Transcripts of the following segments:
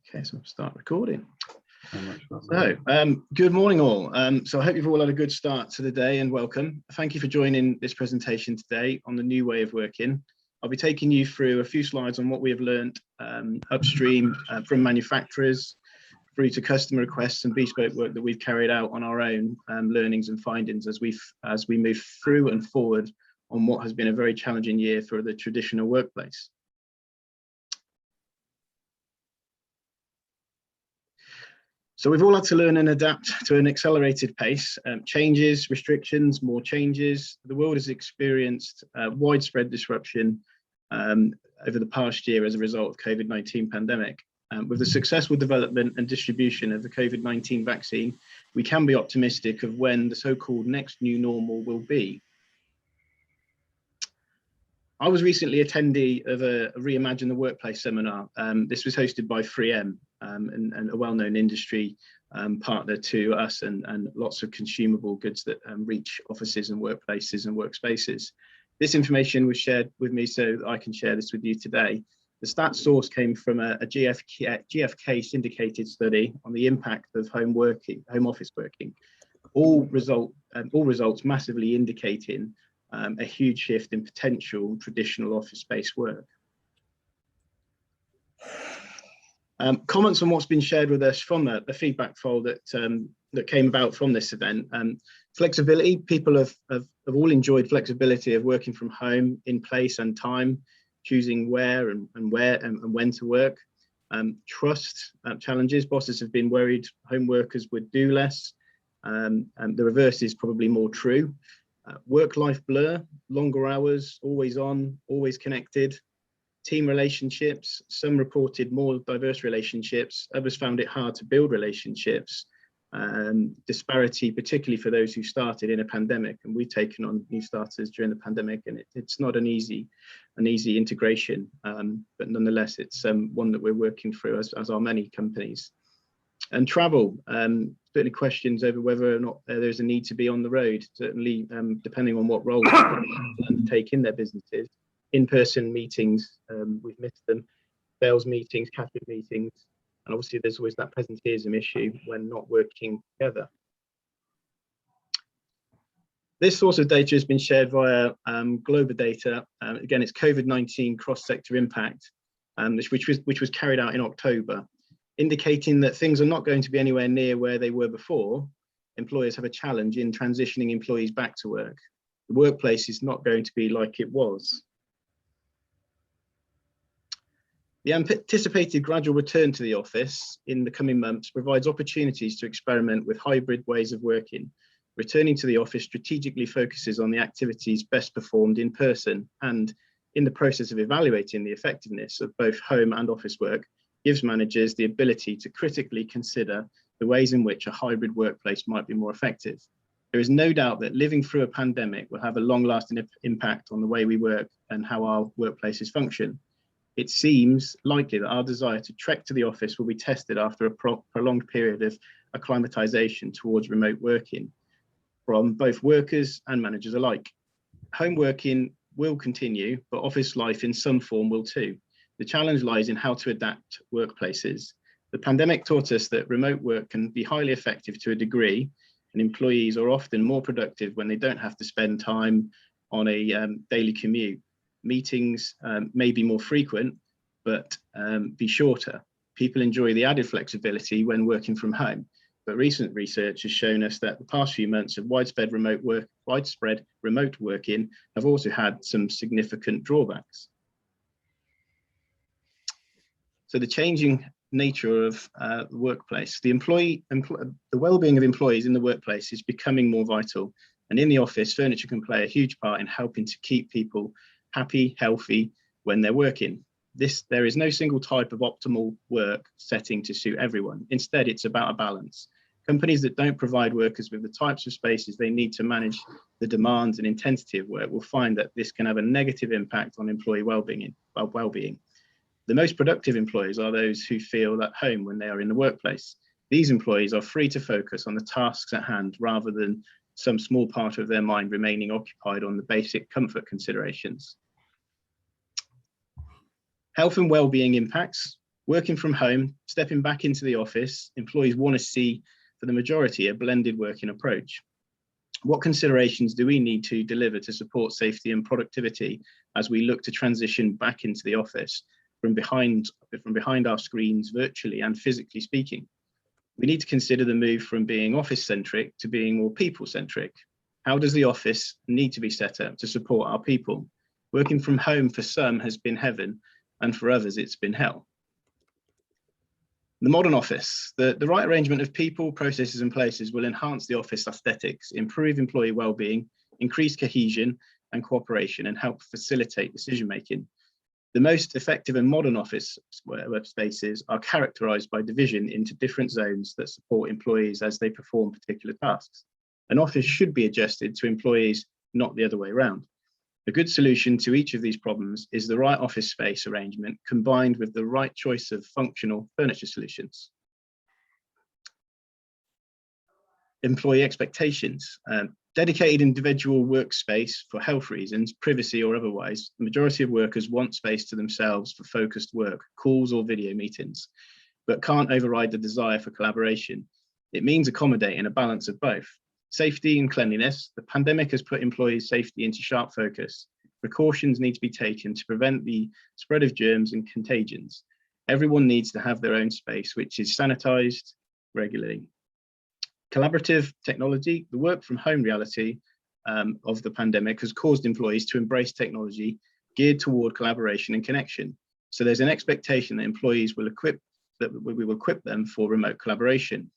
Okay, so I'll start recording. So, good morning all. So I hope you've all had a good start to the day and welcome. Thank you for joining this presentation today on the new way of working. I'll be taking you through a few slides on what we have learned upstream from manufacturers through to customer requests and bespoke work that we've carried out on our own learnings and findings as we move through and forward on what has been a very challenging year for the traditional workplace. So we've all had to learn and adapt to an accelerated pace, changes, restrictions, more changes. The world has experienced widespread disruption over the past year as a result of COVID-19 pandemic. With the successful development and distribution of the COVID-19 vaccine, we can be optimistic of when the so-called next new normal will be. I was recently attendee of a Reimagine the Workplace seminar. This was hosted by 3M and a well-known industry partner to us and lots of consumable goods that reach offices and workplaces and workspaces. This information was shared with me so that I can share this with you today. The stats source came from a GfK syndicated study on the impact of home office working. All results massively indicating a huge shift in potential traditional office-based work. Comments on what's been shared with us from the feedback file that came about from this event. Flexibility, people have all enjoyed flexibility of working from home, in place and time, choosing where and when to work. Trust challenges, bosses have been worried home workers would do less. And the reverse is probably more true. Work-life blur, longer hours, always on, always connected. Team relationships, some reported more diverse relationships, others found it hard to build relationships. Disparity, particularly for those who started in a pandemic, and we've taken on new starters during the pandemic, and it's not an easy integration, but nonetheless, it's one that we're working through as are many companies. And travel, certainly questions over whether or not there's a need to be on the road, certainly depending on what role they take in their businesses. In-person meetings, we've missed them, sales meetings, cabinet meetings, and obviously there's always that presenteeism issue when not working together. This source of data has been shared via Global Data. Again, it's COVID-19 cross-sector impact, which was carried out in October, indicating that things are not going to be anywhere near where they were before. Employers have a challenge in transitioning employees back to work. The workplace is not going to be like it was. The anticipated gradual return to the office in the coming months provides opportunities to experiment with hybrid ways of working. Returning to the office strategically focuses on the activities best performed in person, and in the process of evaluating the effectiveness of both home and office work, gives managers the ability to critically consider the ways in which a hybrid workplace might be more effective. There is no doubt that living through a pandemic will have a long-lasting impact on the way we work and how our workplaces function. It seems likely that our desire to trek to the office will be tested after a prolonged period of acclimatization towards remote working from both workers and managers alike. Home working will continue, but office life in some form will too. The challenge lies in how to adapt workplaces. The pandemic taught us that remote work can be highly effective to a degree, and employees are often more productive when they don't have to spend time on a daily commute. Meetings may be more frequent, but be shorter. People enjoy the added flexibility when working from home, but recent research has shown us that the past few months of widespread remote working have also had some significant drawbacks. So the changing nature of the workplace, the well-being of employees in the workplace is becoming more vital. And in the office, furniture can play a huge part in helping to keep people happy, healthy when they're working. There is no single type of optimal work setting to suit everyone. Instead, it's about a balance. Companies that don't provide workers with the types of spaces they need to manage the demands and intensity of work will find that this can have a negative impact on employee well-being. The most productive employees are those who feel at home when they are in the workplace. These employees are free to focus on the tasks at hand rather than some small part of their mind remaining occupied on the basic comfort considerations. Health and well-being impacts. Working from home, stepping back into the office, employees want to see, for the majority, a blended working approach. What considerations do we need to deliver to support safety and productivity as we look to transition back into the office from behind our screens, virtually and physically speaking? We need to consider the move from being office-centric to being more people-centric. How does the office need to be set up to support our people? Working from home for some has been heaven, and for others it's been hell. The modern office, the right arrangement of people, processes and places will enhance the office aesthetics, improve employee well-being, increase cohesion and cooperation, and help facilitate decision-making. The most effective and modern office workspaces are characterized by division into different zones that support employees as they perform particular tasks. An office should be adjusted to employees, not the other way around. A good solution to each of these problems is the right office space arrangement combined with the right choice of functional furniture solutions. Employee expectations. Dedicated individual workspace for health reasons, privacy or otherwise, the majority of workers want space to themselves for focused work, calls or video meetings, but can't override the desire for collaboration. It means accommodating a balance of both. Safety and cleanliness. The pandemic has put employees' safety into sharp focus. Precautions need to be taken to prevent the spread of germs and contagions. Everyone needs to have their own space, which is sanitized regularly. Collaborative technology. The work from home reality of the pandemic has caused employees to embrace technology geared toward collaboration and connection. So there's an expectation that employees will we will equip them for remote collaboration.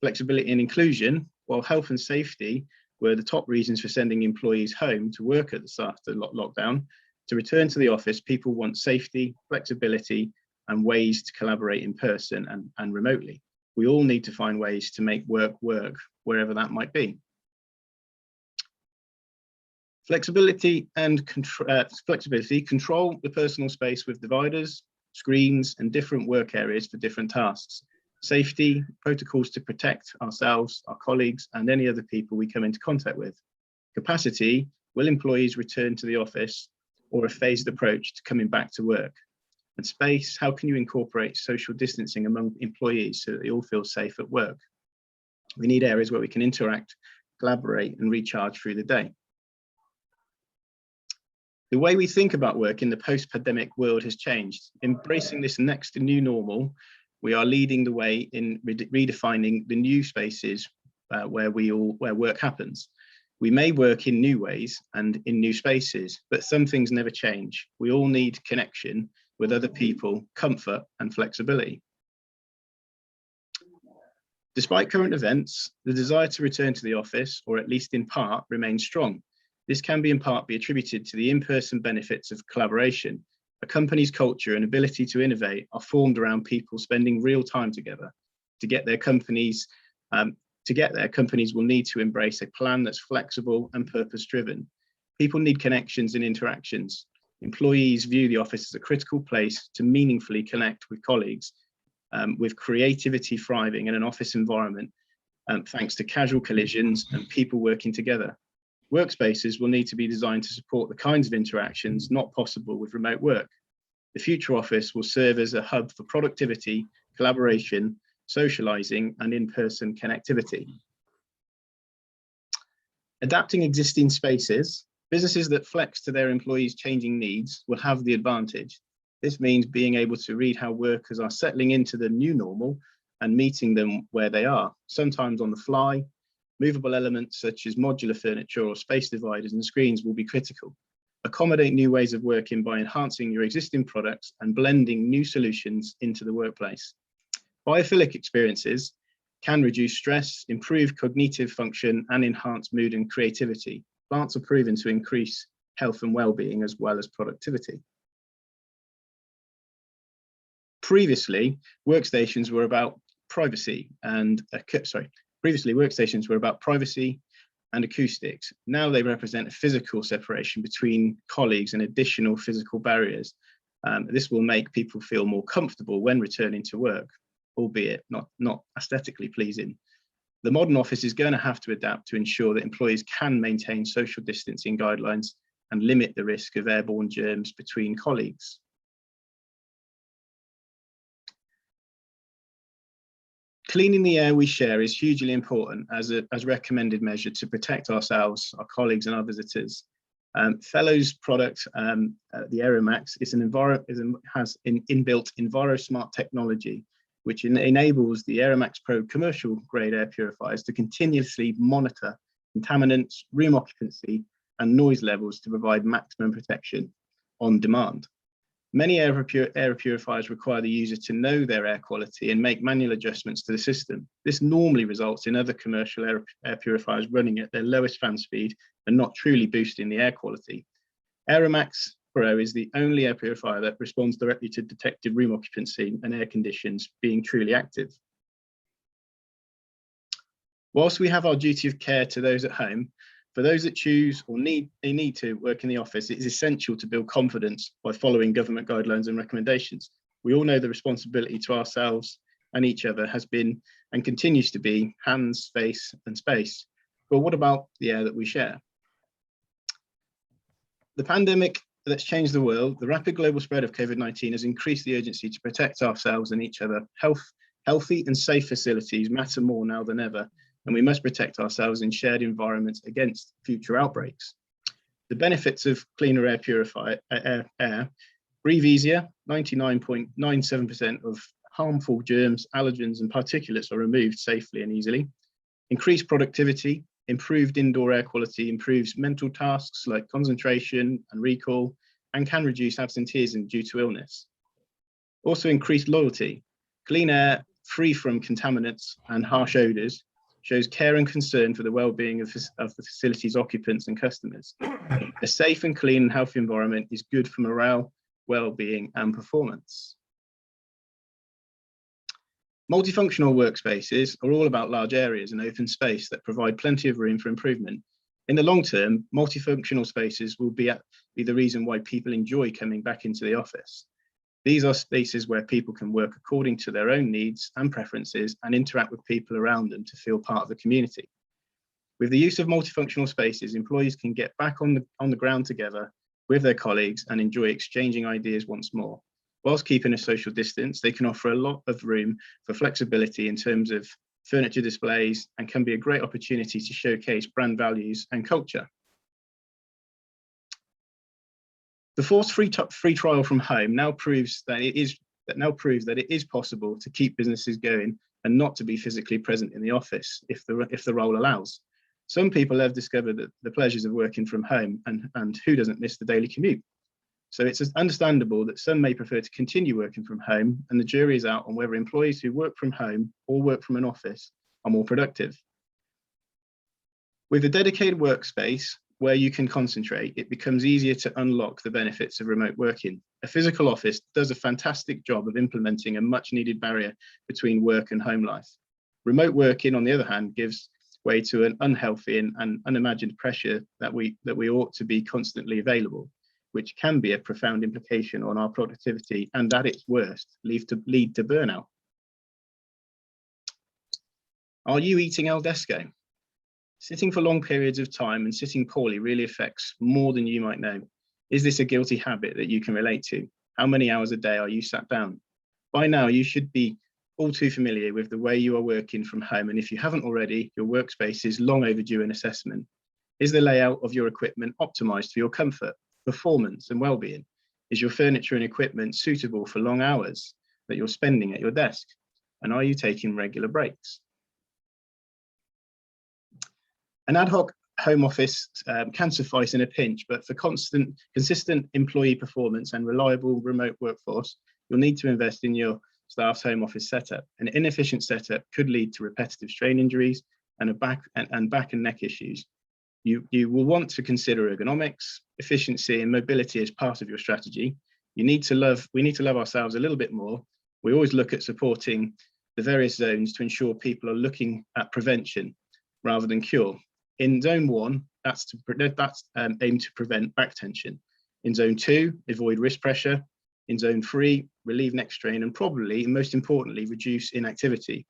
Flexibility and inclusion. While health and safety were the top reasons for sending employees home to work at the start of the lockdown, to return to the office, people want safety, flexibility, and ways to collaborate in person and remotely. We all need to find ways to make work wherever that might be. Flexibility and control the personal space with dividers, screens, and different work areas for different tasks. Safety, protocols to protect ourselves, our colleagues, and any other people we come into contact with. Capacity, will employees return to the office, or a phased approach to coming back to work? And space, how can you incorporate social distancing among employees so that they all feel safe at work? We need areas where we can interact, collaborate, and recharge through the day. The way we think about work in the post-pandemic world has changed. Embracing this next new normal, we are leading the way in redefining the new spaces where work happens. We may work in new ways and in new spaces, but some things never change. We all need connection with other people, comfort and flexibility. Despite current events, the desire to return to the office, or at least in part, remains strong. This can be in part be attributed to the in-person benefits of collaboration. A company's culture and ability to innovate are formed around people spending real time together. To get there, companies will need to embrace a plan that's flexible and purpose-driven. People need connections and interactions. Employees view the office as a critical place to meaningfully connect with colleagues, with creativity thriving in an office environment, thanks to casual collisions and people working together. Workspaces will need to be designed to support the kinds of interactions not possible with remote work. The future office will serve as a hub for productivity, collaboration, socializing, and in-person connectivity. Adapting existing spaces. Businesses that flex to their employees' changing needs will have the advantage. This means being able to read how workers are settling into the new normal and meeting them where they are, sometimes on the fly. Movable elements such as modular furniture or space dividers and screens will be critical. Accommodate new ways of working by enhancing your existing products and blending new solutions into the workplace. Biophilic experiences can reduce stress, improve cognitive function, and enhance mood and creativity. Plants are proven to increase health and well-being as well as productivity. Previously, workstations were about privacy and acoustics. Now they represent a physical separation between colleagues and additional physical barriers. This will make people feel more comfortable when returning to work, albeit not aesthetically pleasing. The modern office is going to have to adapt to ensure that employees can maintain social distancing guidelines and limit the risk of airborne germs between colleagues. Cleaning the air we share is hugely important as a recommended measure to protect ourselves, our colleagues and our visitors. Fellows product, the Aeromax, has an inbuilt EnviroSmart technology, which enables the Aeromax Pro commercial grade air purifiers to continuously monitor contaminants, room occupancy, and noise levels to provide maximum protection on demand. Many air purifiers require the user to know their air quality and make manual adjustments to the system. This normally results in other commercial air purifiers running at their lowest fan speed and not truly boosting the air quality. Aeromax Pro is the only air purifier that responds directly to detected room occupancy and air conditions being truly active. Whilst we have our duty of care to those at home, for those that choose or need to work in the office, it is essential to build confidence by following government guidelines and recommendations. We all know the responsibility to ourselves and each other has been and continues to be hands, face, and space. But what about the air that we share? The pandemic that's changed the world, the rapid global spread of COVID-19 has increased the urgency to protect ourselves and each other. Healthy and safe facilities matter more now than ever, and we must protect ourselves in shared environments against future outbreaks. The benefits of cleaner air: breathe easier, 99.97% of harmful germs, allergens, and particulates are removed safely and easily. Increased productivity, improved indoor air quality improves mental tasks like concentration and recall, and can reduce absenteeism due to illness. Also increased loyalty. Clean air, free from contaminants and harsh odours, shows care and concern for the well-being of the facility's occupants and customers. A safe and clean and healthy environment is good for morale, well-being, and performance. Multifunctional workspaces are all about large areas and open space that provide plenty of room for improvement. In the long term, multifunctional spaces will be the reason why people enjoy coming back into the office. These are spaces where people can work according to their own needs and preferences and interact with people around them to feel part of the community. With the use of multifunctional spaces, employees can get back on the ground together with their colleagues and enjoy exchanging ideas once more. Whilst keeping a social distance, they can offer a lot of room for flexibility in terms of furniture displays and can be a great opportunity to showcase brand values and culture. The forced free trial from home now proves that it is possible to keep businesses going and not to be physically present in the office if the role allows. Some people have discovered that the pleasures of working from home, and who doesn't miss the daily commute? So it's understandable that some may prefer to continue working from home, and the jury is out on whether employees who work from home or work from an office are more productive. With a dedicated workspace where you can concentrate, it becomes easier to unlock the benefits of remote working. A physical office does a fantastic job of implementing a much needed barrier between work and home life. Remote working, on the other hand, gives way to an unhealthy and unimagined pressure that we ought to be constantly available, which can be a profound implication on our productivity and, at its worst, lead to burnout. Are you eating al desco? Sitting for long periods of time and sitting poorly really affects more than you might know. Is this a guilty habit that you can relate to? How many hours a day are you sat down? By now, you should be all too familiar with the way you are working from home, and if you haven't already, your workspace is long overdue an assessment. Is the layout of your equipment optimized for your comfort, performance, and well-being? Is your furniture and equipment suitable for long hours that you're spending at your desk? And are you taking regular breaks? An ad hoc home office can suffice in a pinch, but for consistent employee performance and reliable remote workforce, you'll need to invest in your staff's home office setup. An inefficient setup could lead to repetitive strain injuries and back and neck issues. You will want to consider ergonomics, efficiency, and mobility as part of your strategy. We need to love ourselves a little bit more. We always look at supporting the various zones to ensure people are looking at prevention rather than cure. In zone 1, that's aimed to prevent back tension. In zone 2, avoid wrist pressure. In zone 3, relieve neck strain, and probably, and most importantly, reduce inactivity.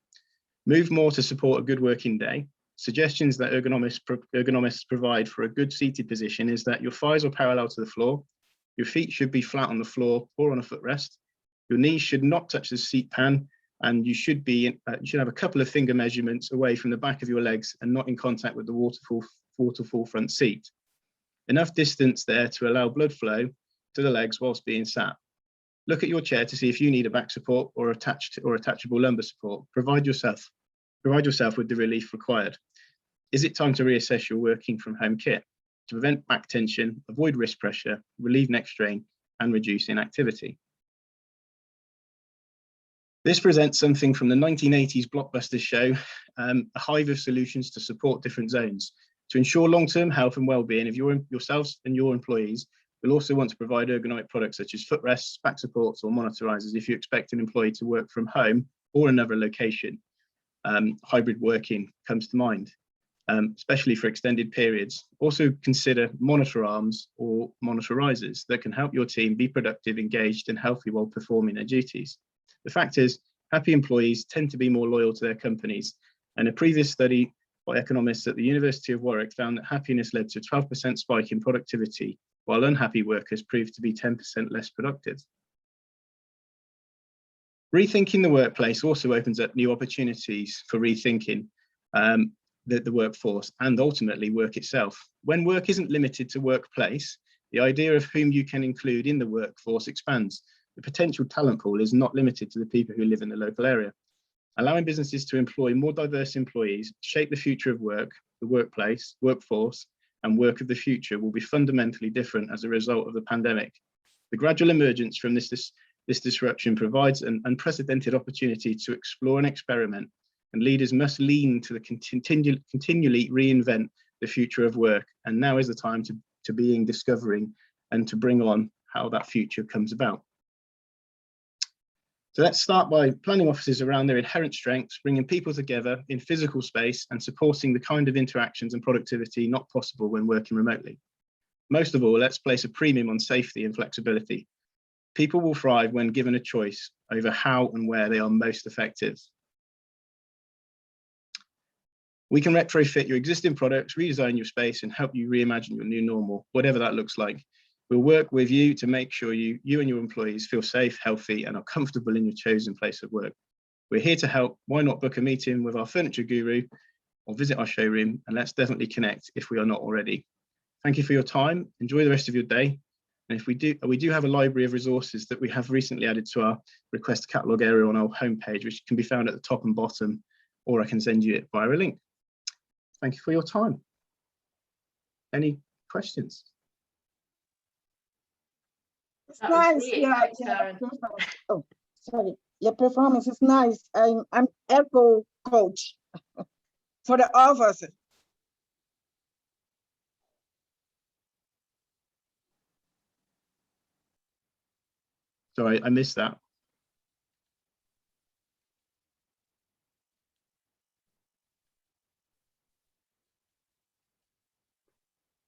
Move more to support a good working day. Suggestions that ergonomists provide for a good seated position is that your thighs are parallel to the floor, your feet should be flat on the floor or on a footrest, your knees should not touch the seat pan, and you should have a couple of finger measurements away from the back of your legs and not in contact with the waterfall front seat. Enough distance there to allow blood flow to the legs whilst being sat. Look at your chair to see if you need a back support or attachable lumbar support. Provide yourself with the relief required. Is it time to reassess your working from home kit to prevent back tension, avoid wrist pressure, relieve neck strain, and reduce inactivity? This presents something from the 1980s blockbuster show, a hive of solutions to support different zones. To ensure long-term health and well-being of yourselves and your employees, we'll also want to provide ergonomic products such as footrests, back supports, or monitorizers if you expect an employee to work from home or another location. Hybrid working comes to mind, especially for extended periods. Also consider monitor arms or monitorizers that can help your team be productive, engaged, and healthy while performing their duties. The fact is, happy employees tend to be more loyal to their companies, and a previous study by economists at the University of Warwick found that happiness led to a 12% spike in productivity, while unhappy workers proved to be 10% less productive. Rethinking the workplace also opens up new opportunities for rethinking the workforce and ultimately work itself. When work isn't limited to workplace, the idea of whom you can include in the workforce expands. The potential talent pool is not limited to the people who live in the local area. Allowing businesses to employ more diverse employees, shape the future of work, the workplace, workforce, and work of the future will be fundamentally different as a result of the pandemic. The gradual emergence from this disruption provides an unprecedented opportunity to explore and experiment, and leaders must lean to continually reinvent the future of work. And now is the time to be discovering and to bring on how that future comes about. So let's start by planning offices around their inherent strengths, bringing people together in physical space and supporting the kind of interactions and productivity not possible when working remotely. Most of all, let's place a premium on safety and flexibility. People will thrive when given a choice over how and where they are most effective. We can retrofit your existing products, redesign your space, and help you reimagine your new normal, whatever that looks like. We'll work with you to make sure you and your employees feel safe, healthy, and are comfortable in your chosen place of work. We're here to help. Why not book a meeting with our furniture guru or visit our showroom, and let's definitely connect if we are not already. Thank you for your time. Enjoy the rest of your day. And if we do have a library of resources that we have recently added to our request catalog area on our homepage, which can be found at the top and bottom, or I can send you it via a link. Thank you for your time. Any questions? It's nice. Oh, sorry. Your performance is nice. I'm ergo coach for the office. Sorry, I missed that.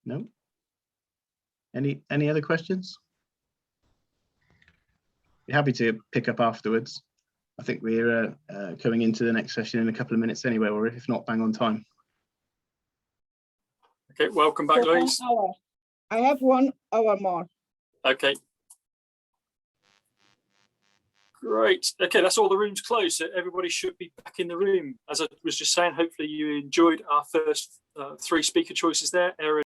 No? Any other questions? Be happy to pick up afterwards. I think we're coming into the next session in a couple of minutes anyway, or if not, bang on time. Okay, welcome back, Louise. I have 1 hour more. Okay. Great. Okay, that's all the rooms closed, so everybody should be back in the room. As I was just saying, hopefully you enjoyed our first 3 speaker choices there. Erin